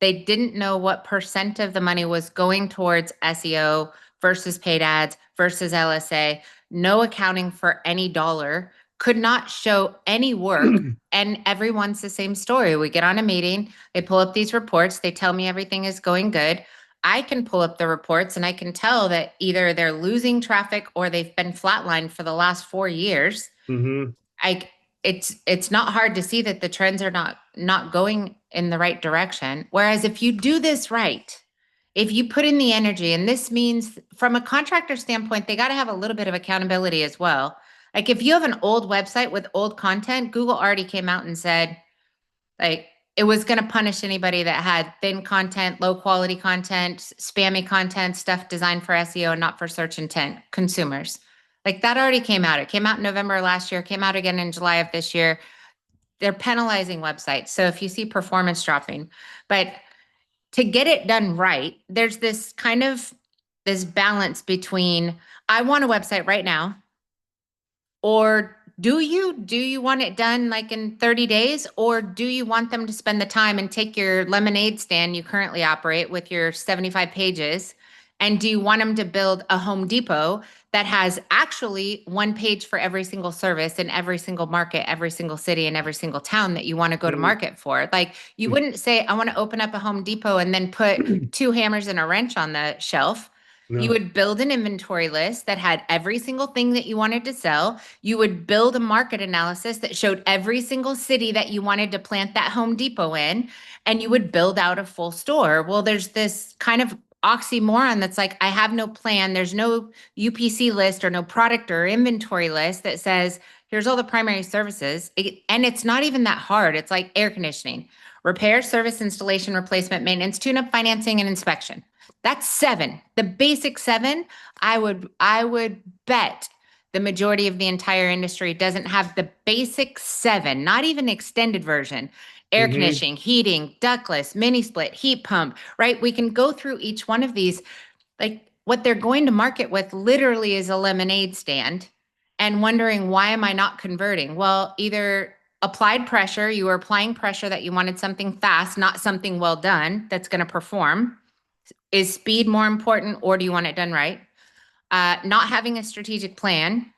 They didn't know what percent of the money was going towards SEO versus paid ads versus LSA. No accounting for any dollar, could not show any work. And everyone's the same story. We get on a meeting, they pull up these reports, they tell me everything is going good. I can pull up the reports and I can tell that either they're losing traffic or they've been flatlined for the last 4 years. Mm-hmm. I it's not hard to see that the trends are not going in the right direction. Whereas if you do this right, if you put in the energy, and this means from a contractor standpoint, they got to have a little bit of accountability as well. Like if you have an old website with old content, Google already came out and said, like, it was going to punish anybody that had thin content, low quality content, spammy content, stuff designed for SEO and not for search intent consumers. Like that already came out. It came out in November last year, came out again in July of this year. They're penalizing websites. So if you see performance dropping, but to get it done right, there's this kind of this balance between I want a website right now, or do you want it done like in 30 days, or do you want them to spend the time and take your lemonade stand you currently operate with your 75 pages, and do you want them to build a Home Depot that has actually one page for every single service in every single market, every single city, and every single town that you want to go to market for? Like you wouldn't say, I want to open up a Home Depot and then put two hammers and a wrench on the shelf. No. You would build an inventory list that had every single thing that you wanted to sell. You would build a market analysis that showed every single city that you wanted to plant that Home Depot in, and you would build out a full store. Well, there's this kind of oxymoron that's like, I have no plan. There's no UPC list or no product or inventory list that says, here's all the primary services. And it's not even that hard. It's like air conditioning, repair, service, installation, replacement, maintenance, tune-up, financing, and inspection. That's 7. The basic 7, I would bet the majority of the entire industry doesn't have the basic 7, not even extended version. Air conditioning, heating, ductless, mini split, heat pump, right? We can go through each one of these. Like what they're going to market with literally is a lemonade stand, and wondering, why am I not converting? Well, either applied pressure, you were applying pressure that you wanted something fast, not something well done that's going to perform. Is speed more important, or do you want it done right? Not having a strategic plan,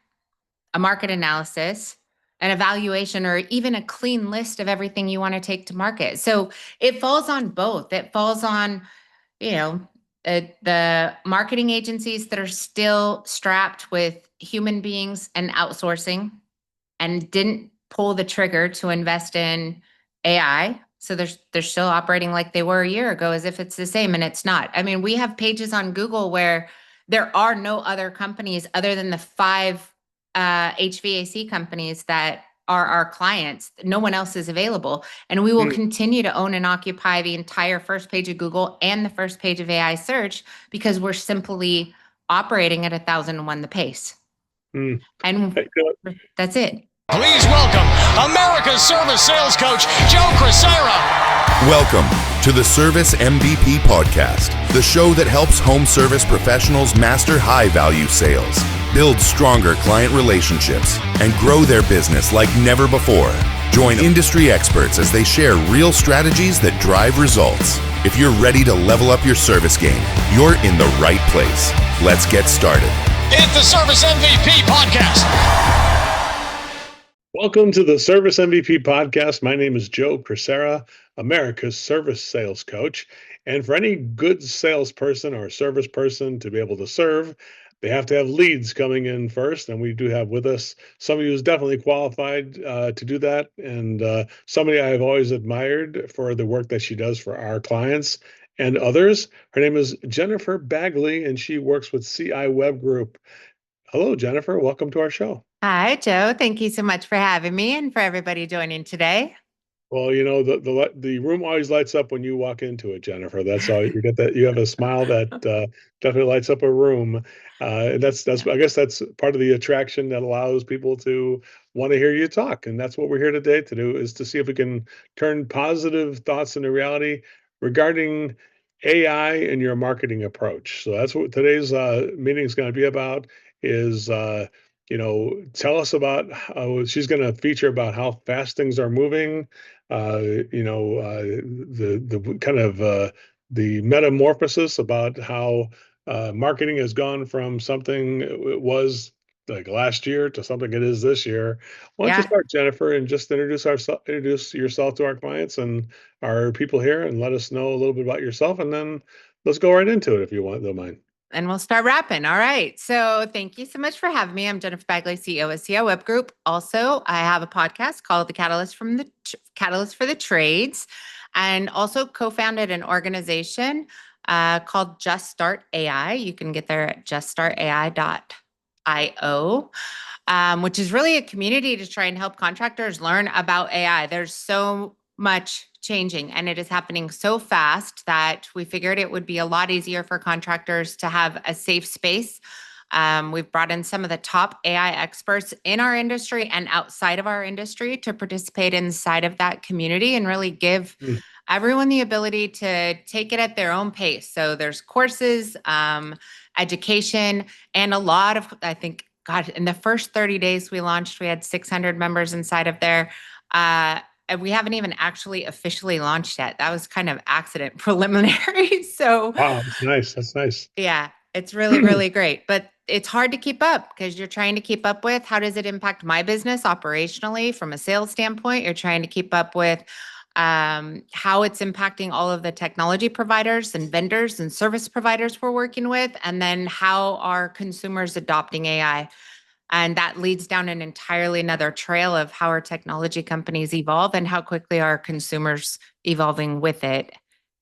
a market analysis, an evaluation, or even a clean list of everything you want to take to market. So it falls on both. It falls on, the marketing agencies that are still strapped with human beings and outsourcing and didn't pull the trigger to invest in AI. So they're still operating like they were a year ago, as if it's the same, and it's not. I mean, we have pages on Google where there are no other companies other than the 5 HVAC companies that are our clients. No one else is available, and we will continue to own and occupy the entire first page of Google and the first page of AI search because we're simply operating at 1,001 the pace. And that's it. Please welcome America's Service Sales Coach, Joe Crisara. Welcome to the Service MVP Podcast, the show that helps home service professionals master high-value sales, build stronger client relationships, and grow their business like never before. Join industry experts as they share real strategies that drive results. If you're ready to level up your service game, you're in the right place. Let's get started. It's the Service MVP Podcast. Welcome to the Service MVP Podcast. My name is Joe Crisara, America's Service Sales Coach. And for any good salesperson or service person to be able to serve, they have to have leads coming in first. And we do have with us somebody who's definitely qualified to do that. And somebody I've always admired for the work that she does for our clients and others. Her name is Jennifer Bagley, and she works with CI Web Group. Hello, Jennifer. Welcome to our show. Hi, Joe. Thank you so much for having me and for everybody joining today. Well, you know, the room always lights up when you walk into it, Jennifer. That's all you get. That you have a smile that definitely lights up a room. And that's I guess that's part of the attraction that allows people to want to hear you talk. And that's what we're here today to do, is to see if we can turn positive thoughts into reality regarding AI and your marketing approach. So that's what today's meeting is going to be about. Is tell us about how she's going to feature about how fast things are moving, the kind of the metamorphosis about how marketing has gone from something it was like last year to something it is this year. Why don't you Yeah. start, Jennifer, and just introduce yourself to our clients and our people here, and let us know a little bit about yourself, and then let's go right into it if you want, don't mind. And we'll start wrapping. All right. So thank you so much for having me. I'm Jennifer Bagley, CEO of SEO Web Group. Also, I have a podcast called The Catalyst for the Trades, and also co-founded an organization called Just Start AI. You can get there at juststartai.io, which is really a community to try and help contractors learn about AI. There's so much changing and it is happening so fast that we figured it would be a lot easier for contractors to have a safe space. We've brought in some of the top AI experts in our industry and outside of our industry to participate inside of that community and really give Mm. everyone the ability to take it at their own pace. So there's courses, education, and a lot of, I think, God, in the first 30 days we launched, we had 600 members inside of there. And we haven't even actually officially launched yet. That was kind of accident preliminary. So Wow, that's nice. That's nice. yeah, it's really, really great. But it's hard to keep up because you're trying to keep up with how does it impact my business operationally from a sales standpoint. You're trying to keep up with how it's impacting all of the technology providers and vendors and service providers we're working with, and then how are consumers adopting AI. And that leads down an entirely another trail of how our technology companies evolve and how quickly are consumers evolving with it.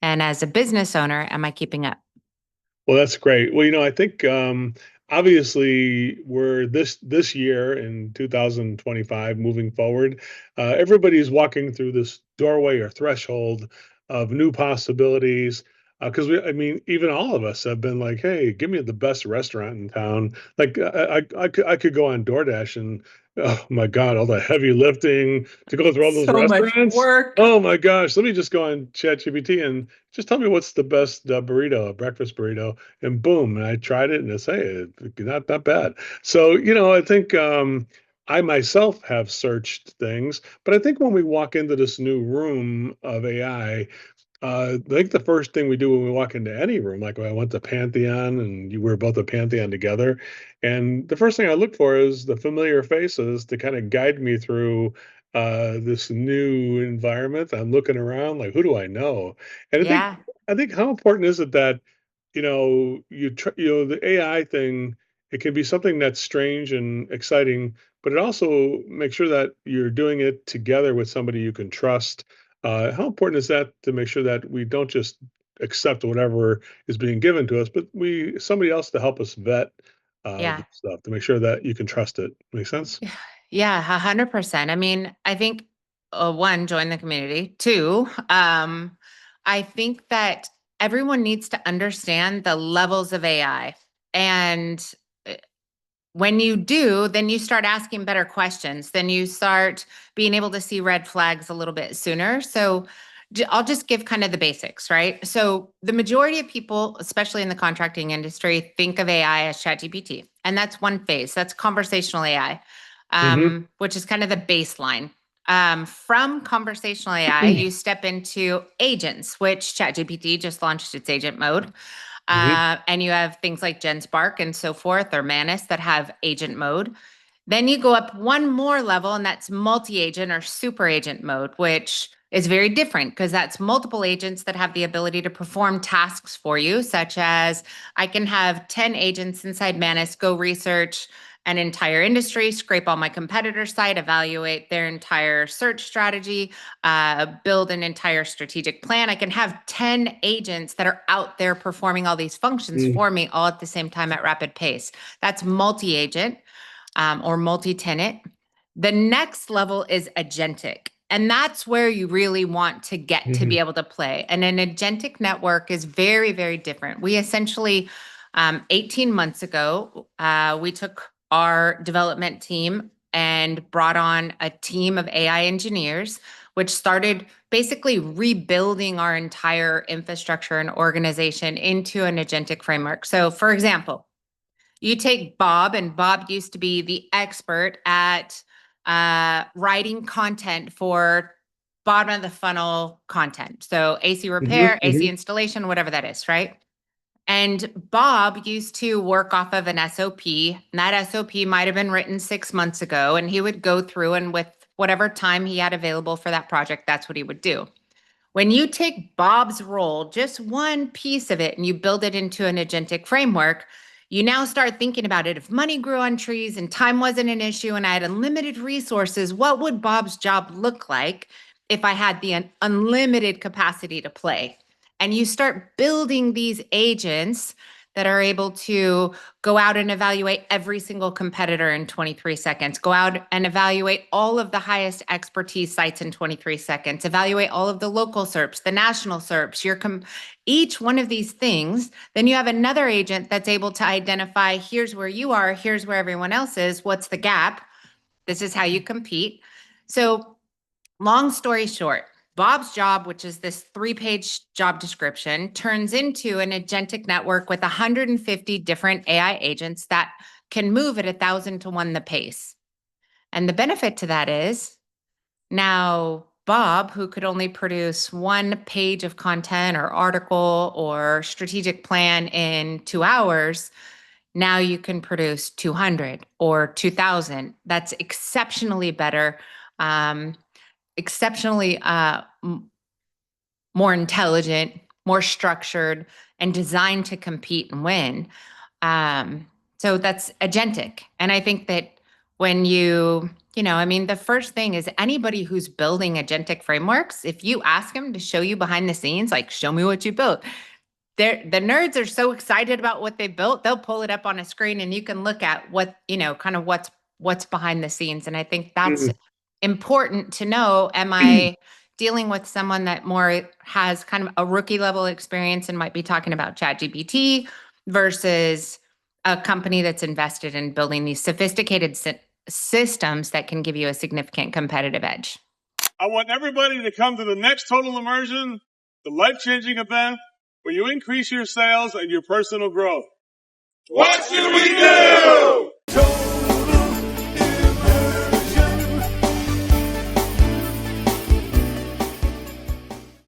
And as a business owner, am I keeping up? Well, that's great. Well, I think obviously we're this year in 2025 moving forward. Everybody's walking through this doorway or threshold of new possibilities. Because I mean, even all of us have been like, "Hey, give me the best restaurant in town." Like, I could go on DoorDash and, oh my God, all the heavy lifting to go through all those So much restaurants. work. Oh my gosh, let me just go on ChatGPT and just tell me what's the best burrito, breakfast burrito, and boom, and I tried it, and it's, hey, not bad. So, I think I myself have searched things, but I think when we walk into this new room of AI, I think the first thing we do when we walk into any room, like when I went to Pantheon and you were both at Pantheon together, and the first thing I look for is the familiar faces to kind of guide me through this new environment. I'm looking around like, who do I know? And Yeah. I think how important is it that the AI thing, it can be something that's strange and exciting, but it also makes sure that you're doing it together with somebody you can trust. How important is that to make sure that we don't just accept whatever is being given to us, but we somebody else to help us vet the Yeah. stuff to make sure that you can trust it. Make sense? Yeah. Yeah, 100%. I mean, I think one, join the community. Two, I think that everyone needs to understand the levels of AI. And uh, when you do, then you start asking better questions. Then you start being able to see red flags a little bit sooner. So I'll just give kind of the basics, right? So the majority of people, especially in the contracting industry, think of AI as ChatGPT, and that's one phase. That's conversational AI, Hmm. which is kind of the baseline. From conversational AI, you step into agents, which ChatGPT just launched its agent mode. Hmm. And you have things like GenSpark and so forth, or Manus that have agent mode. Then you go up one more level, and that's multi-agent or super agent mode, which is very different because that's multiple agents that have the ability to perform tasks for you, such as I can have 10 agents inside Manus go research an entire industry, scrape all my competitor site, evaluate their entire search strategy, build an entire strategic plan. I can have 10 agents that are out there performing all these functions for me all at the same time at rapid pace. That's multi-agent or multi-tenant. The next level is agentic. And that's where you really want to get to Hmm. be able to play. And an agentic network is very, very different. We essentially, 18 months ago, we took our development team and brought on a team of AI engineers, which started basically rebuilding our entire infrastructure and organization into an agentic framework. So, for example, you take Bob, and Bob used to be the expert at writing content for bottom of the funnel content. So AC Hmm. repair, AC installation, whatever that is, right? And Bob used to work off of an SOP, and that SOP might have been written 6 months ago, and he would go through and with whatever time he had available for that project, that's what he would do. When you take Bob's role, just one piece of it, and you build it into an agentic framework, you now start thinking about it. If money grew on trees and time wasn't an issue and I had unlimited resources, what would Bob's job look like if I had the unlimited capacity to play? And you start building these agents that are able to go out and evaluate every single competitor in 23 seconds, go out and evaluate all of the highest expertise sites in 23 seconds, evaluate all of the local SERPs, the national SERPs, each one of these things. Then you have another agent that's able to identify, here's where you are, here's where everyone else is, what's the gap? This is how you compete. So long story short, Bob's job, which is this 3-page job description, turns into an agentic network with 150 different AI agents that can move at 1,000 to 1 the pace. And the benefit to that is now Bob, who could only produce 1 page of content or article or strategic plan in 2 hours, now you can produce 200 or 2,000. That's exceptionally better. Exceptionally more intelligent, more structured, and designed to compete and win. So that's agentic. And I think that when the first thing is anybody who's building agentic frameworks, if you ask them to show you behind the scenes, like, show me what you built, the nerds are so excited about what they built, they'll pull it up on a screen and you can look at what, kind of what's behind the scenes. And I think that's important to know. Am I dealing with someone that more has kind of a rookie level experience and might be talking about ChatGPT versus a company that's invested in building these sophisticated systems that can give you a significant competitive edge? I want everybody to come to the next Total Immersion, the life-changing event where you increase your sales and your personal growth. What should we do?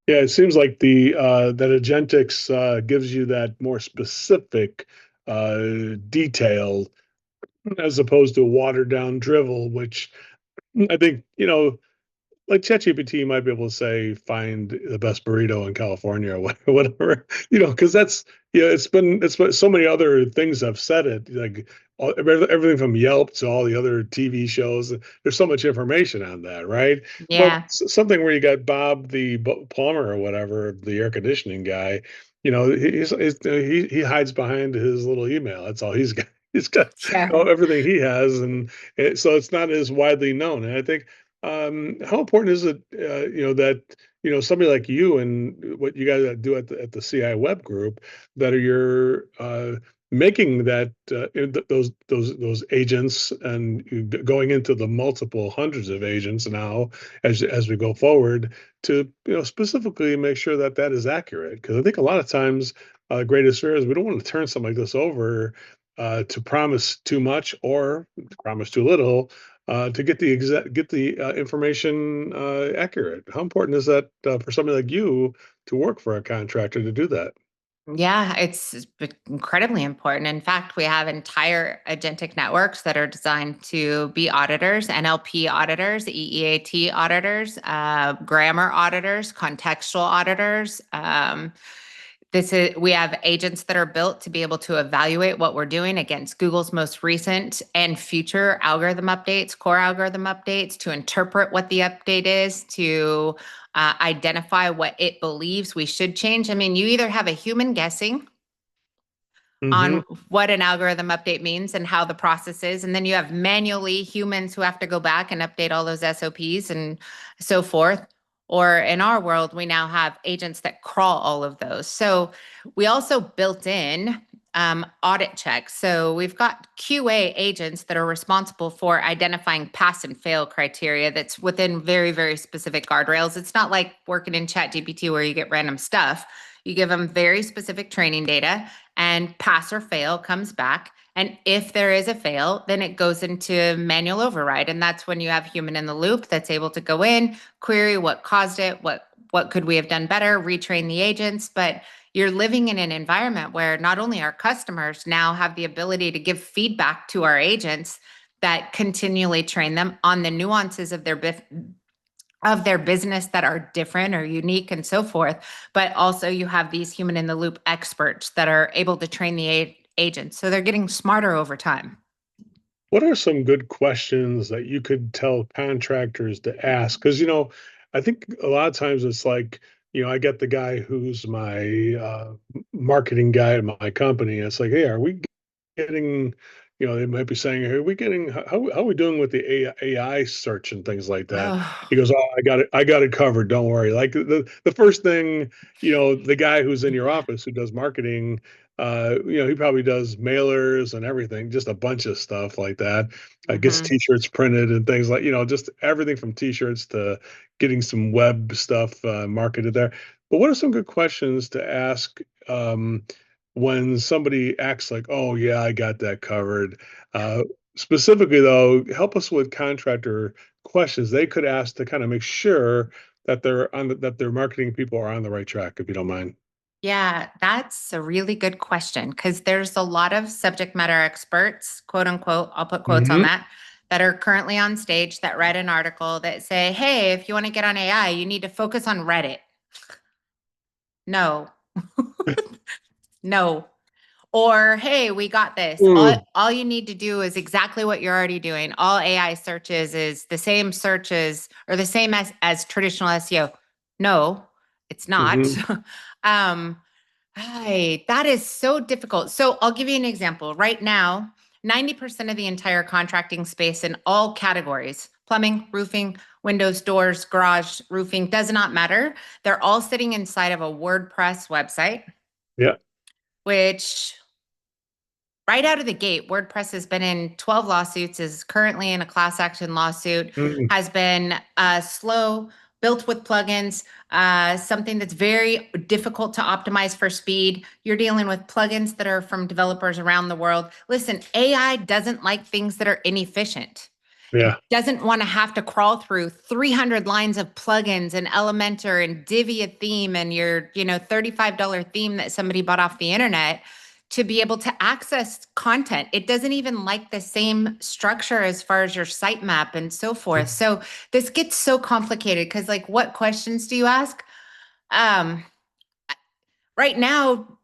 Yeah, it seems like that Agentics gives you that more specific detail as opposed to watered down drivel, which I think, like ChatGPT might be able to say, find the best burrito in California or whatever, because that's, it's so many other things have said it, like everything from Yelp to all the other TV shows. There's so much information on that, right? But Yeah. something where you got Bob, the plumber or whatever, the air conditioning guy, he hides behind his little email. That's all he's got. He's got Yeah. everything he has, and so it's not as widely known. And I think how important is it, that somebody like you and what you guys do at the CI Web Group that are you're making that those agents and going into the multiple hundreds of agents now as we go forward to specifically make sure that that is accurate, because I think a lot of times greatest fear is we don't want to turn something like this over to promise too much or promise too little to get the information accurate. How important is that for somebody like you to work for a contractor to do that? Yeah, it's incredibly important. In fact, we have entire agentic networks that are designed to be auditors, NLP auditors, EEAT auditors, grammar auditors, contextual auditors. We have agents that are built to be able to evaluate what we're doing against Google's most recent and future algorithm updates, core algorithm updates, to interpret what the update is, to identify what it believes we should change. I mean, you either have a human guessing on what an algorithm update means and how the process is, and then you have manually humans who have to go back and update all those SOPs and so forth. Or in our world, we now have agents that crawl all of those. So we also built in audit checks. So we've got QA agents that are responsible for identifying pass and fail criteria that's within very, very specific guardrails. It's not like working in ChatGPT where you get random stuff. You give them very specific training data, and pass or fail comes back. And if there is a fail, then it goes into manual override. And that's when you have human in the loop that's able to go in, query what caused it, what could we have done better, retrain the agents. But you're living in an environment where not only our customers now have the ability to give feedback to our agents that continually train them on the nuances of their business that are different or unique and so forth, but also you have these human in the loop experts that are able to train the agents. So they're getting smarter over time. What are some good questions that you could tell contractors to ask? Because, I think a lot of times it's like, I get the guy who's my marketing guy at my company. And it's like, hey, are we getting, they might be saying, hey, are we getting, how are we doing with the AI search and things like that? Oh. He goes, oh, I got it covered. Don't worry. Like the first thing, the guy who's in your office who does marketing, he probably does mailers and everything, just a bunch of stuff like that. Gets t-shirts printed and things like, just everything from t-shirts to getting some web stuff marketed there. But what are some good questions to ask when somebody acts like, oh yeah, I got that covered? Specifically though, help us with contractor questions they could ask to kind of make sure that that their marketing people are on the right track, if you don't mind. Yeah, that's a really good question because there's a lot of subject matter experts, quote unquote, I'll put quotes on Hmm. that are currently on stage that read an article that say, hey, if you want to get on AI, you need to focus on Reddit. No, no. Or, hey, we got this. Mm, All you need to do is exactly what you're already doing. All AI searches is the same searches or the same as traditional SEO. No, it's not. mhm. um, that is so difficult. So I'll give you an example. Right now, 90% of the entire contracting space in all categories, plumbing, roofing, windows, doors, garage, roofing, does not matter. They're all sitting inside of a WordPress website, Yeah. which right out of the gate, WordPress has been in 12 lawsuits, is currently in a class action lawsuit, Mm, has been slow, built with plugins, something that's very difficult to optimize for speed. You're dealing with plugins that are from developers around the world. Listen, AI doesn't like things that are inefficient. It yeah. doesn't want to have to crawl through 300 lines of plugins and Elementor and Divi a theme and your, $35 theme that somebody bought off the internet to be able to access content. It doesn't even like the same structure as far as your sitemap and so forth. So this gets so complicated because, like, what questions do you ask? Um, right now,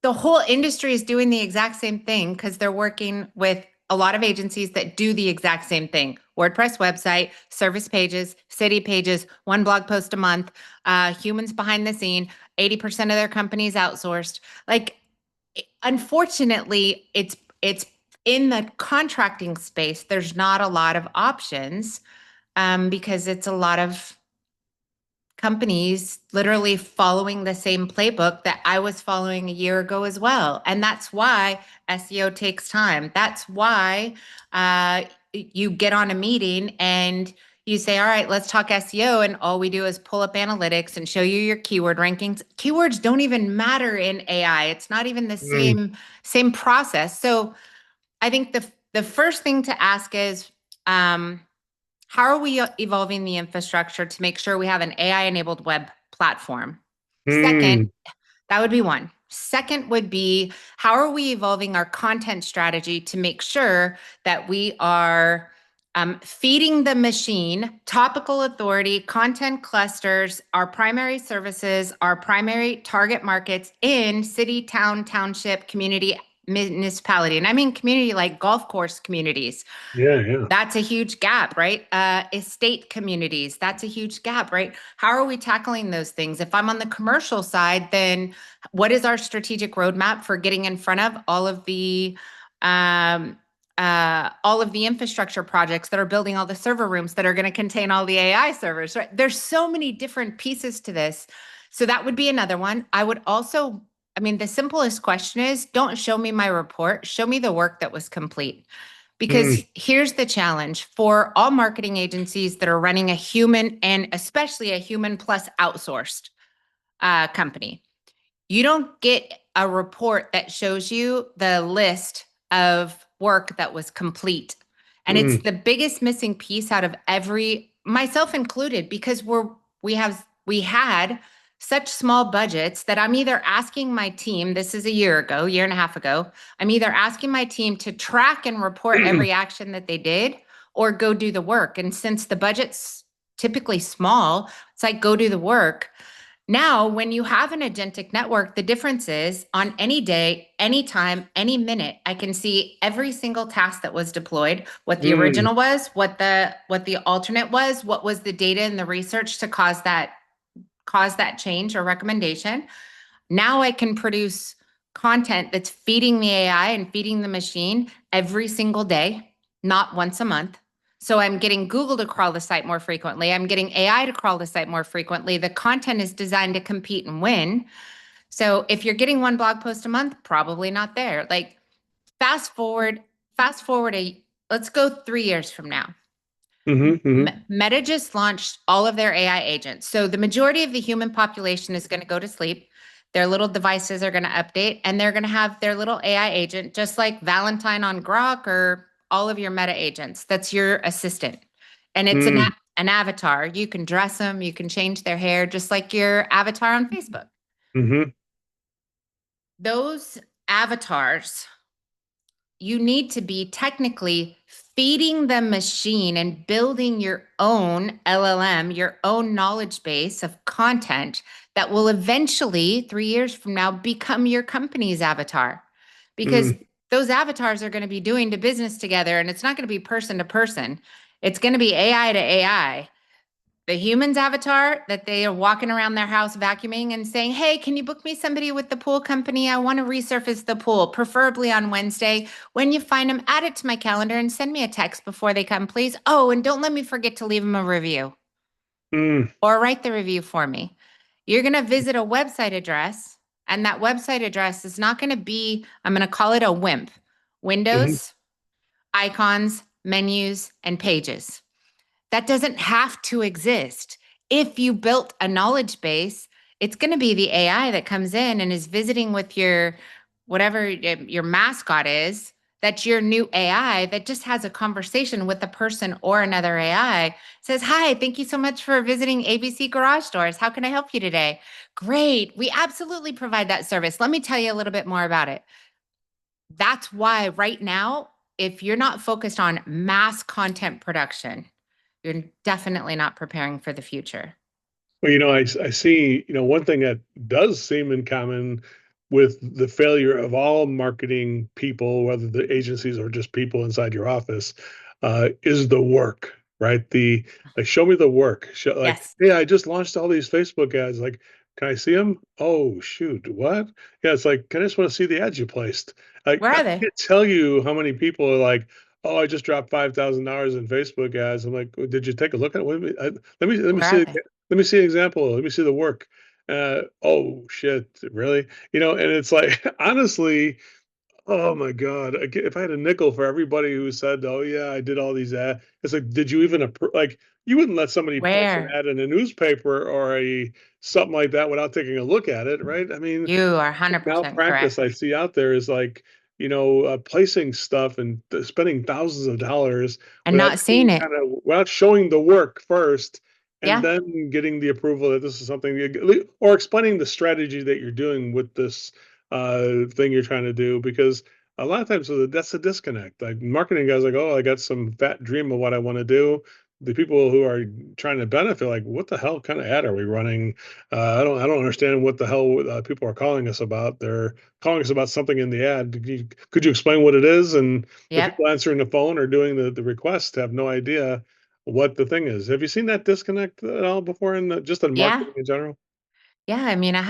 the whole industry is doing the exact same thing because they're working with a lot of agencies that do the exact same thing. WordPress website, service pages, city pages, one blog post a month, humans behind the scene, 80% of their companies outsourced. Like, unfortunately, it's in the contracting space, there's not a lot of options because it's a lot of companies literally following the same playbook that I was following a year ago as well. And that's why SEO takes time. That's why you get on a meeting and you say, all right, let's talk SEO. And all we do is pull up analytics and show you your keyword rankings. Keywords don't even matter in AI. It's not even the Mm, same process. So I think the first thing to ask is, how are we evolving the infrastructure to make sure we have an AI-enabled web platform? Second, mm, that would be one. Second would be, how are we evolving our content strategy to make sure that we are feeding the machine topical authority, content clusters, our primary services, our primary target markets in city, town, township, community, municipality. And I mean community like golf course communities. yeah, yeah. That's a huge gap, right? Estate communities, that's a huge gap, right? How are we tackling those things? If I'm on the commercial side, then what is our strategic roadmap for getting in front of um, all of the infrastructure projects that are building all the server rooms that are going to contain all the AI servers, right? There's so many different pieces to this. So that would be another one. I would also, I mean, the simplest question is, don't show me my report, show me the work that was complete. Mm, Because here's the challenge for all marketing agencies that are running a human and especially a human plus outsourced company. You don't get a report that shows you the list of work that was complete. And it's the biggest missing piece out of myself included, because we had such small budgets that I'm either asking my team, this is a year and a half ago, I'm either asking my team to track and report every action that they did or go do the work. And since the budget's typically small, it's like, go do the work. Now, when you have an agentic network, the difference is on any day, anytime, any minute, I can see every single task that was deployed, what the original was, what the alternate was, what was the data and the research to cause that change or recommendation. Now I can produce content that's feeding the AI and feeding the machine every single day, not once a month. So I'm getting Google to crawl the site more frequently. I'm getting AI to crawl the site more frequently. The content is designed to compete and win. So if you're getting one blog post a month, probably not there. Like fast forward, let's go 3 years from now. Meta just launched all of their AI agents. So the majority of the human population is going to go to sleep. Their little devices are going to update, and they're going to have their little AI agent, just like Valentine on Grok or all of your Meta agents. That's your assistant. And it's an avatar. You can dress them, you can change their hair, just like your avatar on Facebook. Those avatars, you need to be technically feeding the machine and building your own LLM, your own knowledge base of content that will eventually, 3 years from now, become your company's avatar. Because those avatars are going to be doing the business together, and it's not going to be person to person. It's going to be AI to AI. The human's avatar that they are walking around their house vacuuming and saying, hey, can you book me somebody with the pool company? I want to resurface the pool, preferably on Wednesday. When you find them, add it to my calendar and send me a text before they come, please. Oh, and don't let me forget to leave them a review or write the review for me. You're going to visit a website address, and that website address is not going to be, I'm going to call it a WIMP, windows, icons, menus, and pages. That doesn't have to exist. If you built a knowledge base, it's going to be the AI that comes in and is visiting with your, whatever your mascot is, that's your new AI that just has a conversation with a person or another AI. Says, hi, thank you so much for visiting ABC Garage Doors. How can I help you today? Great. We absolutely provide that service. Let me tell you a little bit more about it. That's why right now, if you're not focused on mass content production, you're definitely not preparing for the future. Well, I see, one thing that does seem in common with the failure of all marketing people, whether the agencies or just people inside your office, is the work, right? Like, show me the work. Yes. Hey, I just launched all these Facebook ads. Like, can I see them? Oh, shoot, what? Yeah, it's like, I just want to see the ads you placed. Like, Where I are they? can't tell you how many people are like, oh, I just dropped $5,000 in Facebook ads. I'm like, did you take a look at it? Let me Where are see. they? Let me see an example. Let me see the work. Oh shit, really? And it's like, honestly, oh my God, if I had a nickel for everybody who said, oh yeah, I did all these ads, it's like, did you even like, you wouldn't let somebody post an Where? ad in a newspaper or something like that without taking a look at it, right? I mean, You are 100% malpractice correct. I see out there is like, placing stuff and spending thousands of dollars And not seeing it. without showing the work first, and Yeah. then getting the approval that this is something or explaining the strategy that you're doing with this thing you're trying to do, because a lot of times that's a disconnect. Like, marketing guys like, oh, I got some fat dream of what I want to do. The people who are trying to benefit, like, what the hell kind of ad are we running? I don't understand what the hell people are calling us about. They're calling us about something in the ad. Could you explain what it is? And the Yep. people answering the phone or doing the request have no idea what the thing is. Have you seen that disconnect at all before just in Yeah. marketing in general? Yeah. I mean, I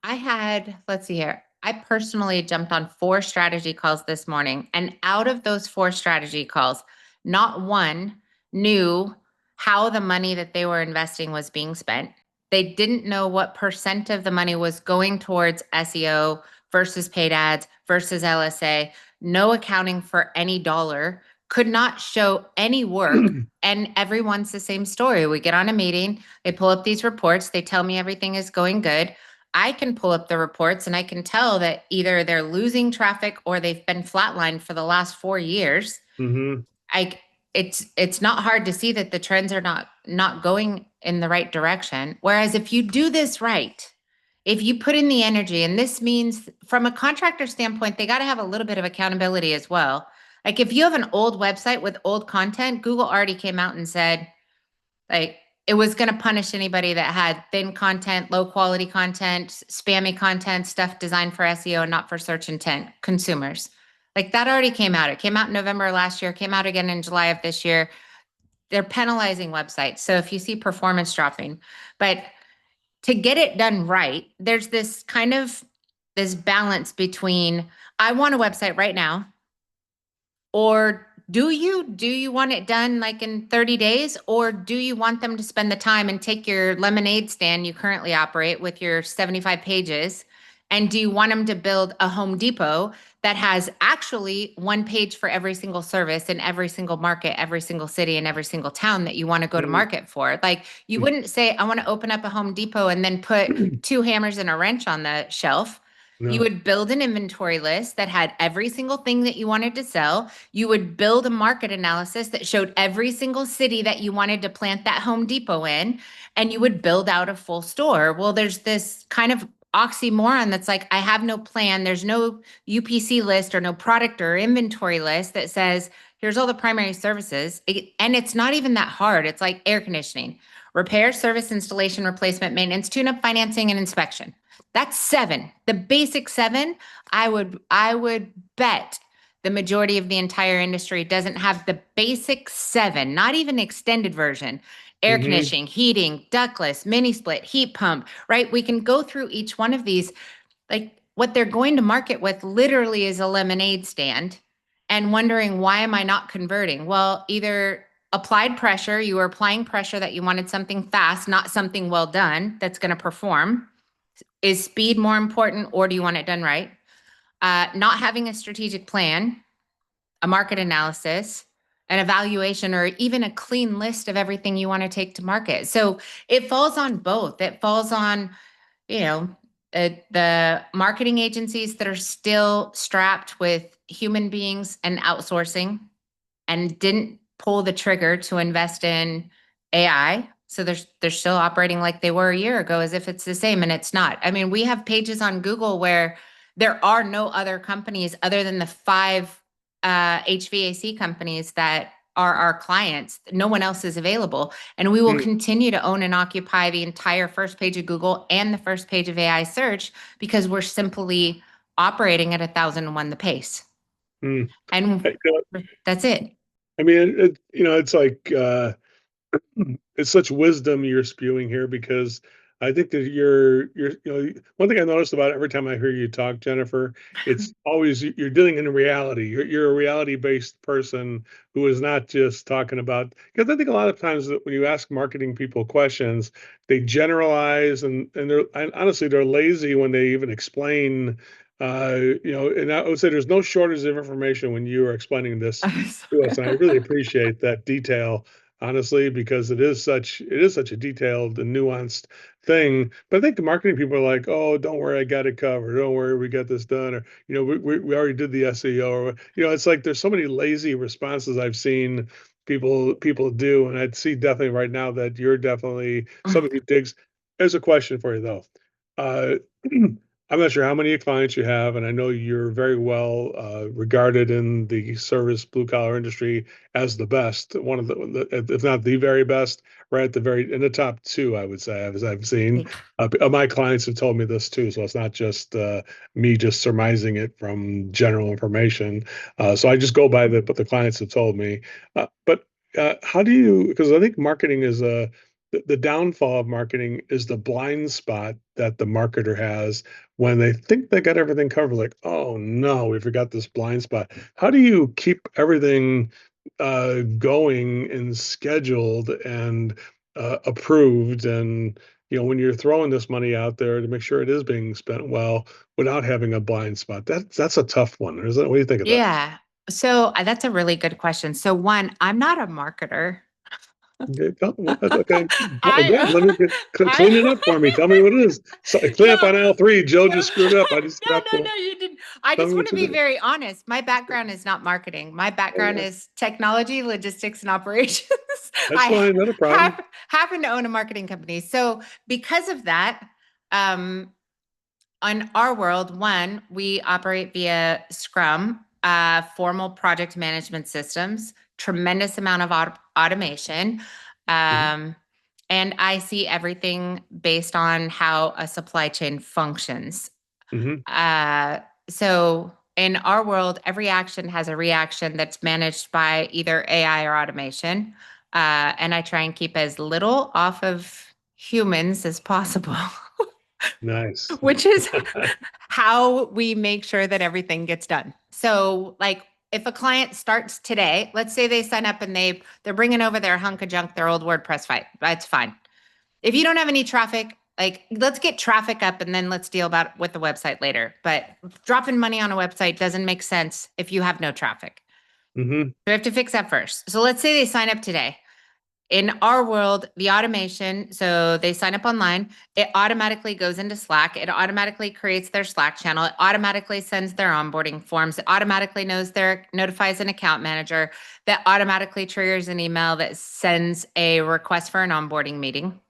had, let's see here. I personally jumped on 4 strategy calls this morning. And out of those 4 strategy calls, not one knew how the money that they were investing was being spent. They didn't know what percent of the money was going towards SEO versus paid ads versus LSA. No accounting for any dollar, could not show any work. And everyone's the same story. We get on a meeting, they pull up these reports, they tell me everything is going good. I can pull up the reports and I can tell that either they're losing traffic or they've been flatlined for the last 4 years. Mm-hmm. I it's not hard to see that the trends are not going in the right direction. Whereas if you do this right, if you put in the energy, and this means from a contractor standpoint, they got to have a little bit of accountability as well. Like if you have an old website with old content, Google already came out and said, like, it was going to punish anybody that had thin content, low quality content, spammy content, stuff designed for SEO and not for search intent consumers. Like that already came out. It came out in November last year, came out again in July of this year. They're penalizing websites. So if you see performance dropping, but to get it done right, there's this kind of this balance between I want a website right now, or do you want it done like in 30 days, or do you want them to spend the time and take your lemonade stand you currently operate with your 75 pages, and do you want them to build a Home Depot that has actually one page for every single service in every single market, every single city, and every single town that you want to go to market for? Like you wouldn't say, I want to open up a Home Depot and then put two hammers and a wrench on the shelf. You No. would build an inventory list that had every single thing that you wanted to sell. You would build a market analysis that showed every single city that you wanted to plant that Home Depot in, and you would build out a full store. Well, there's this kind of oxymoron that's like, I have no plan. There's no UPC list or no product or inventory list that says, here's all the primary services. And it's not even that hard. It's like air conditioning, repair, service, installation, replacement, maintenance, tune-up, financing, and inspection. That's 7. The basic 7, I would bet the majority of the entire industry doesn't have the basic 7, not even extended version. Air Mm-hmm. conditioning, heating, ductless, mini split, heat pump, right? We can go through each one of these. Like what they're going to market with literally is a lemonade stand, and wondering, why am I not converting? Well, either applied pressure, you were applying pressure that you wanted something fast, not something well done that's going to perform. Is speed more important, or do you want it done right? Not having a strategic plan, a market analysis, an evaluation, or even a clean list of everything you want to take to market. So it falls on both. It falls on, the marketing agencies that are still strapped with human beings and outsourcing and didn't pull the trigger to invest in AI. So they're still operating like they were a year ago as if it's the same, and it's not. I mean, we have pages on Google where there are no other companies other than the 5 HVAC companies that are our clients. No one else is available. And we will continue to own and occupy the entire first page of Google and the first page of AI search because we're simply operating at 1,001 the pace. And that's it. I mean, it's like it's such wisdom you're spewing here, because I think that one thing I noticed about every time I hear you talk, Jennifer, it's always you're dealing in reality. You're a reality-based person who is not just talking about, because I think a lot of times that when you ask marketing people questions, they generalize, and honestly, they're lazy when they even explain. And I would say there's no shortage of information when you are explaining this to us, and I really appreciate that detail, honestly, because it is such a detailed and nuanced thing. But I think the marketing people are like, oh, don't worry, I got it covered. Don't worry, we got this done. Or, we already did the SEO. Or, it's like there's so many lazy responses I've seen people do. And I'd see definitely right now that you're definitely somebody who digs. There's a question for you, though. Uh, I'm not sure how many clients you have, and I know you're very well regarded in the service blue collar industry as the best, one of if not the very best, right at in the top 2, I would say, as I've seen. My clients have told me this too, so it's not just me just surmising it from general information. So I just go by what the clients have told me. But how do you? Because I think marketing is the downfall of marketing is the blind spot that the marketer has when they think they got everything covered. Like, oh no, we forgot this blind spot. How do you keep everything going and scheduled and approved, and when you're throwing this money out there to make sure it is being spent well without having a blind spot? That's a tough one, isn't it? What do you think of that? Yeah. So that's a really good question. So one, I'm not a marketer. Okay, okay. Again, I, let me clean it up for me. Tell me what it is. So, clean up no, on aisle 3. Joe no, just screwed up. I just no, forgot no, to no, you didn't. I tell just me want what to to be do. very honest. My background is not marketing. My Oh, background yeah. is technology, logistics, and operations. That's I fine. Not a problem. happen to own a marketing company. So because of that, um, on our world, one, we operate via Scrum, formal project management systems, tremendous amount of automation. Mhm. And I see everything based on how a supply chain functions. Mhm. Uh, so in our world, every action has a reaction that's managed by either AI or automation. And I try and keep as little off of humans as possible. Nice. Which is how we make sure that everything gets done. So, like, if a client starts today, let's say they sign up and they're bringing over their hunk of junk, their old WordPress site. That's fine. If you don't have any traffic, like, let's get traffic up and then let's deal about with the website later. But dropping money on a website doesn't make sense if you have no traffic. Hmm. So we have to fix that first. So let's say they sign up today. In our world, the automation, so they sign up online, it automatically goes into Slack. It automatically creates their Slack channel. It automatically sends their onboarding forms. It automatically notifies an account manager. That automatically triggers an email that sends a request for an onboarding meeting.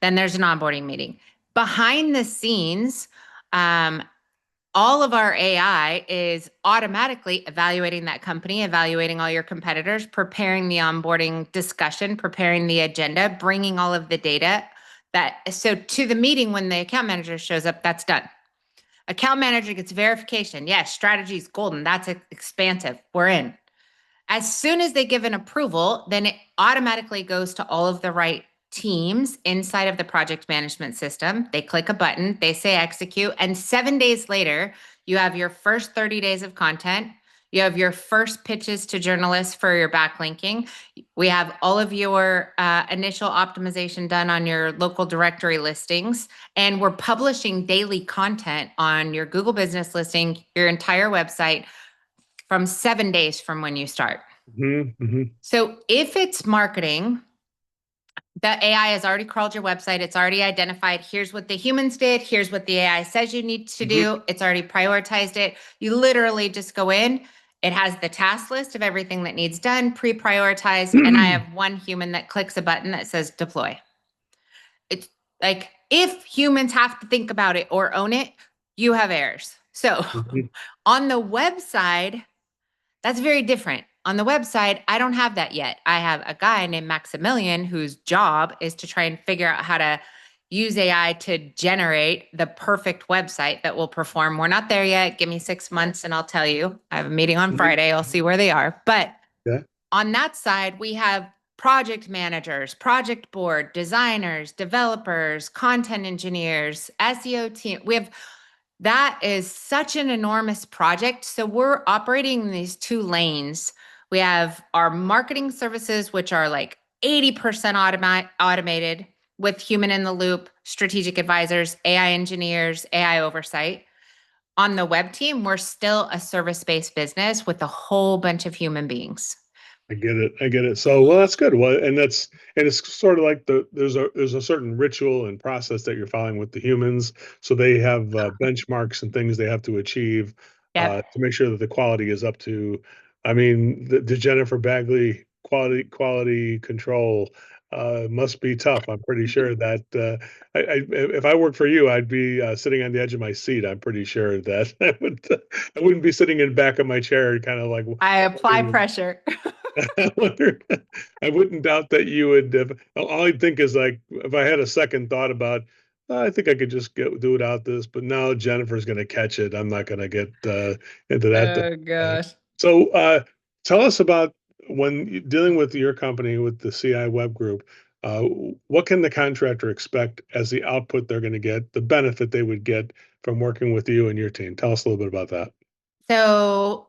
Then there's an onboarding meeting. Behind the scenes, um, all of our AI is automatically evaluating that company, evaluating all your competitors, preparing the onboarding discussion, preparing the agenda, bringing all of the data so to the meeting when the account manager shows up, that's done. Account manager gets verification. Yes, strategy is golden. That's expansive. We're in. As soon as they give an approval, then it automatically goes to all of the right teams inside of the project management system. They click a button, they say execute, and 7 days later, you have your first 30 days of content. You have your first pitches to journalists for your backlinking. We have all of your initial optimization done on your local directory listings. And we're publishing daily content on your Google business listing, your entire website, from 7 days from when you start. Hmm. Hmm. So if it's marketing, the AI has already crawled your website. It's already identified, here's what the humans did. Here's what the AI says you need to Hmm. do. It's already prioritized it. You literally just go in. It has the task list of everything that needs done, pre-prioritized. And I have one human that clicks a button that says deploy. It's like, if humans have to think about it or own it, you have errors. So on the web side, that's very different. On the website, I don't have that yet. I have a guy named Maximilian whose job is to try and figure out how to use AI to generate the perfect website that will perform. We're not there yet. Give me 6 months and I'll tell you. I have a meeting on Friday. I'll see where they are. But Yeah. on that side, we have project managers, project board, designers, developers, content engineers, SEO team. That is such an enormous project. So we're operating in these two lanes. We have our marketing services, which are like 80% automated with human in the loop, strategic advisors, AI engineers, AI oversight. On the web team, we're still a service-based business with a whole bunch of human beings. I get it. I get it. So, well, that's good. Well, and it's sort of like there's a certain ritual and process that you're following with the humans. So they have benchmarks and things they have to achieve Yep. to make sure that the quality is up to. I mean, the Jennifer Bagley quality control must be tough. I'm pretty sure that if I worked for you, I'd be sitting on the edge of my seat. I'm pretty sure that I wouldn't be sitting in the back of my chair, kind of like I apply wondering. pressure. I wonder, I wouldn't doubt that you would. All I think is like, if I had a second thought about, I think I could just do it out this, but now Jennifer's going to catch it. I'm not going to get into that. Oh gosh. So, tell us about when dealing with your company with the CI Web Group. Uh, what can the contractor expect as the output they're going to get, the benefit they would get from working with you and your team? Tell us a little bit about that. So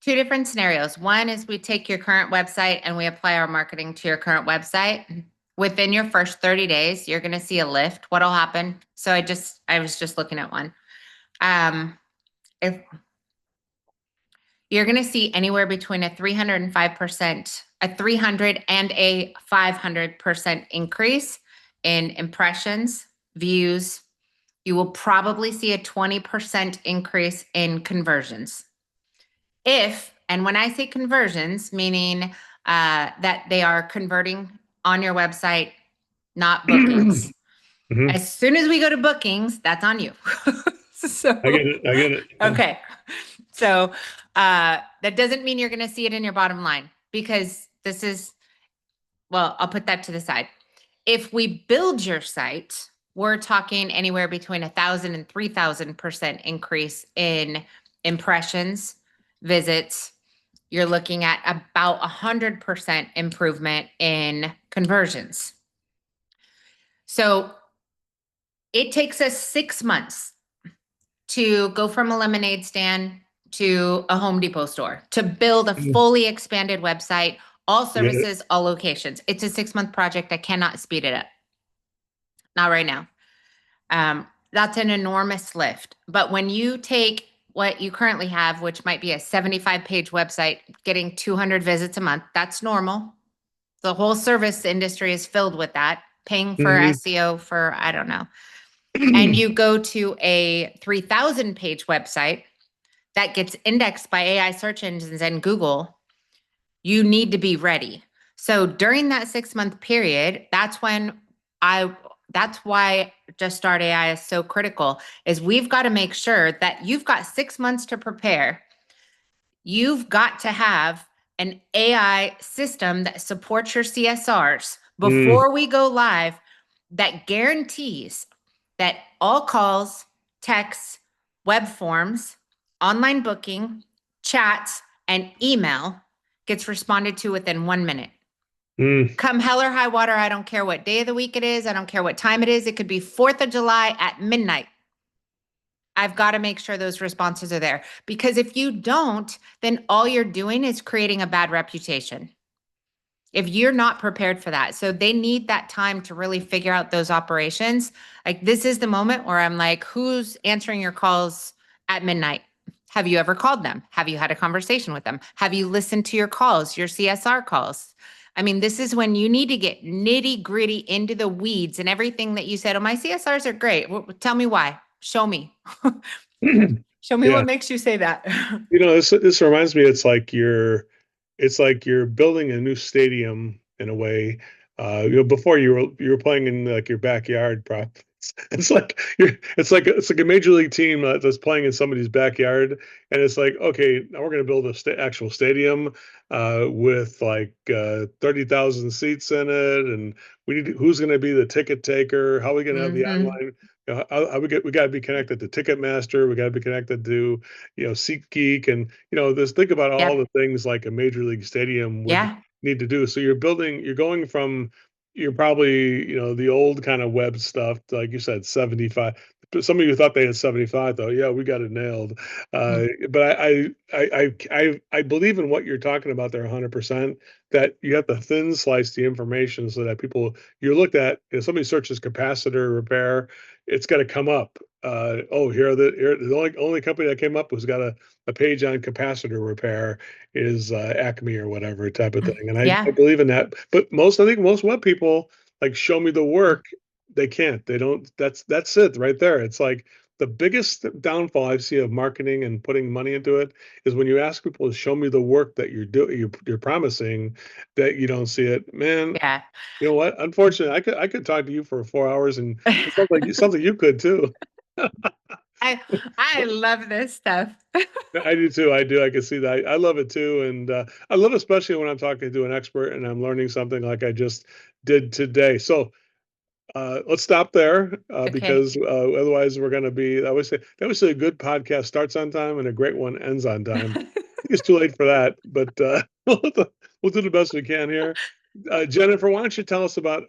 two different scenarios. One is we take your current website and we apply our marketing to your current website. Within your first 30 days, you're going to see a lift. What'll happen? So I was just looking at one. If you're going to see anywhere between a 305% a 300 and a 500% increase in impressions, views. You will probably see a 20% increase in conversions. And when I say conversions, meaning that they are converting on your website, not bookings. Mhm. As soon as we go to bookings, that's on you. So I get it. I get it. okay. So that doesn't mean you're going to see it in your bottom line, because I'll put that to the side. If we build your site, we're talking anywhere between 1,000 and 3,000% increase in impressions, visits. You're looking at about 100% improvement in conversions. So it takes us 6 months to go from a lemonade stand to a Home Depot store, to build a fully expanded website, all services, all locations. It's a 6-month project. I cannot speed it up. Not right now. That's an enormous lift. But when you take what you currently have, which might be a 75-page website, getting 200 visits a month, that's normal. The whole service industry is filled with that, paying for SEO for, I don't know. And you go to a 3,000-page website that gets indexed by AI search engines and Google, you need to be ready. So during that 6-month period, that's why Just Start AI is so critical, is we've got to make sure that you've got 6 months to prepare. You've got to have an AI system that supports your CSRs before we go live, that guarantees that all calls, texts, web forms, online booking, chats, and email gets responded to within 1 minute. Come hell or high water, I don't care what day of the week it is. I don't care what time it is. It could be 4th of July at midnight. I've got to make sure those responses are there, because if you don't, then all you're doing is creating a bad reputation if you're not prepared for that. So they need that time to really figure out those operations. Like, this is the moment where I'm like, who's answering your calls at midnight? Have you ever called them? Have you had a conversation with them? Have you listened to your calls, your CSR calls? I mean, this is when you need to get nitty gritty into the weeds, and everything that you said, oh, my CSRs are great. Well, tell me why. Show me. Show me Yeah. what makes you say that. This reminds me, it's like you're building a new stadium in a way. Before you were playing in like your backyard, probably. It's like a major league team that's playing in somebody's backyard, and it's like, okay, now we're going to build a actual stadium with like 30,000 seats in it, and who's going to be the ticket taker? How are we going to have the online? We got to be connected to Ticketmaster. We got to be connected to SeatGeek, and think about all the things like a major league stadium would need to do. So you're going from, you're probably, the old kind of web stuff, like you said, 75. Some of you thought they had 75 though. Yeah, we got it nailed. But I believe in what you're talking about there 100%, that you have to thin slice the information so that you looked at, if somebody searches capacitor repair, it's got to come up. The only company that came up was got a page on capacitor repair is Acme or whatever type of thing. And I believe in that. But I think most web people, like, show me the work. They can't. They don't. That's it right there. It's like the biggest downfall I see of marketing and putting money into it is when you ask people to show me the work that you're promising, that you don't see it. Man, Yeah. you know what? Unfortunately, I could talk to you for 4 hours, and it sounds like you could too. I love this stuff. I do too. I do. I can see that. I love it too, and I love it especially when I'm talking to an expert and I'm learning something like I just did today. So let's stop there because otherwise we're going to be. I always say a good podcast starts on time and a great one ends on time. I think it's too late for that, but we'll do the best we can here. Jennifer, why don't you tell us about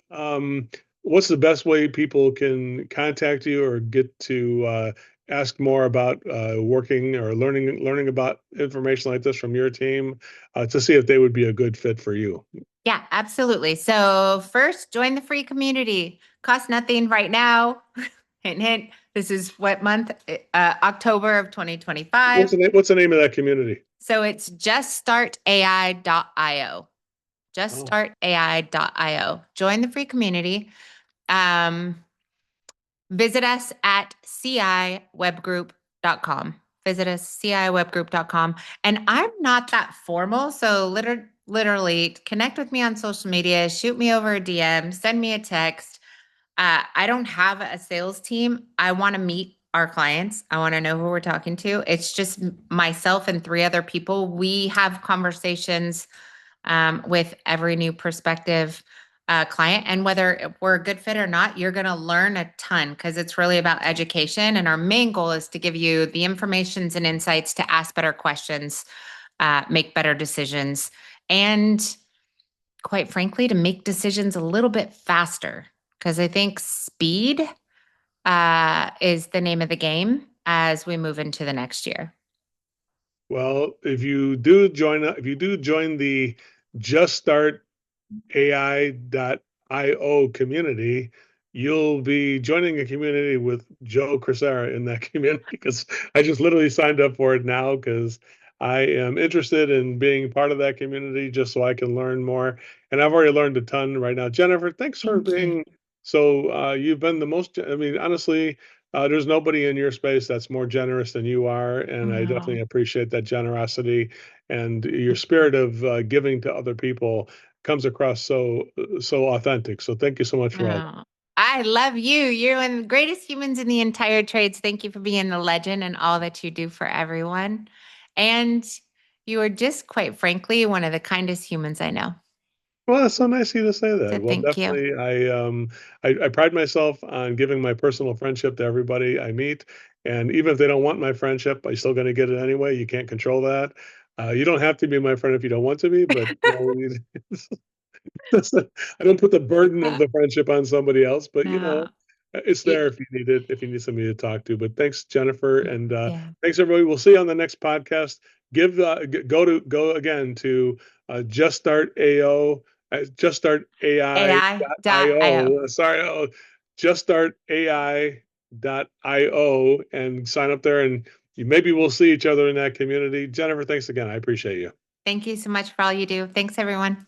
what's the best way people can contact you or get to ask more about working or learning about information like this from your team to see if they would be a good fit for you? Yeah, absolutely. So first, join the free community. Costs nothing right now. Hint, hint. This is what month? October of 2025. What's the name of that community? So it's juststartai.io. juststartai.io. Join the free community. Visit us at ciwebgroup.com. Visit us, ciwebgroup.com. And I'm not that formal, so literally connect with me on social media, shoot me over a DM, send me a text. I don't have a sales team. I want to meet our clients. I want to know who we're talking to. It's just myself and 3 other people. We have conversations with every new prospective client. And whether we're a good fit or not, you're going to learn a ton because it's really about education. And our main goal is to give you the informations and insights to ask better questions, make better decisions, and quite frankly, to make decisions a little bit faster. Because I think speed is the name of the game as we move into the next year. Well, if you do join the Just Start AI.io community, you'll be joining a community with Joe Crisara in that community, because I just literally signed up for it now because I am interested in being part of that community just so I can learn more. And I've already learned a ton right now. Jennifer, thanks for Thank you. being you've been the most, I mean, honestly, there's nobody in your space that's more generous than you are. And I definitely appreciate that generosity and your spirit of giving to other people comes across so authentic. So thank you so much for all. Oh, I love you. You're one of the greatest humans in the entire trades. Thank you for being the legend and all that you do for everyone. And you are just, quite frankly, one of the kindest humans I know. Well, that's so nice of you to say that. So Well, thank you. definitely, I pride myself on giving my personal friendship to everybody I meet, and even if they don't want my friendship, I'm still going to get it anyway. You can't control that. You don't have to be my friend if you don't want to be, but I don't put the burden of the friendship on somebody else, but No. it's You- there if you need it, if you need somebody to talk to. But thanks, Jennifer, and yeah. thanks everybody. We'll see you on the next podcast. Go again to Just Start AO, Just Start AI.io. AI.io. Sorry, Just Start AI.io, and sign up there, and maybe we'll see each other in that community. Jennifer, thanks again. I appreciate you. Thank you so much for all you do. Thanks, everyone.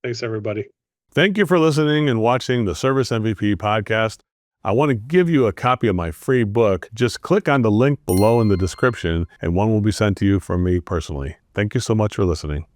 Thanks, everybody. Thank you for listening and watching the Service MVP podcast. I want to give you a copy of my free book. Just click on the link below in the description, and one will be sent to you from me personally. Thank you so much for listening.